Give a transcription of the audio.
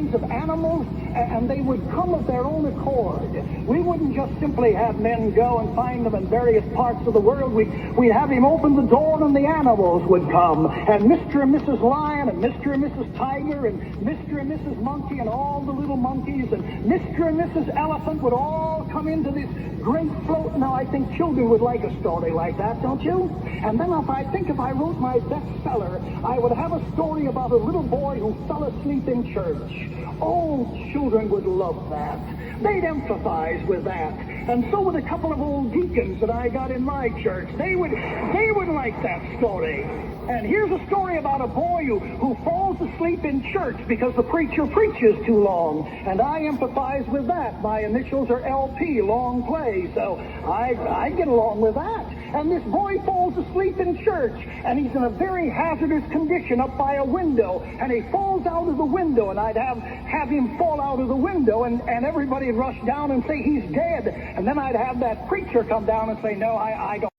kinds of animals, and they would come of their own accord. We wouldn't just simply have men go and find them in various parts of the world. We'd have him open the door and the animals would come. And Mr. and Mrs. Lion and Mr. and Mrs. Tiger and Mr. and Mrs. Monkey and all the little monkeys and Mr. and Mrs. Elephant would all come into this great float. Now, I think children would like a story like that, don't you? And then if I wrote my bestseller, I would have a story about a little boy who fell asleep in church. Oh, children would love that. They'd empathize with that. And so would a couple of old deacons that I got in my church. They would like that story. And here's a story about a boy who falls asleep in church because the preacher preaches too long. And I empathize with that. My initials are LP, long play, so I get along with that. And this boy falls asleep in church, and he's in a very hazardous condition up by a window, and he falls out of the window, and I'd have him fall out of the window, and everybody would rush down and say he's dead. And then I'd have that preacher come down and say, no, I don't.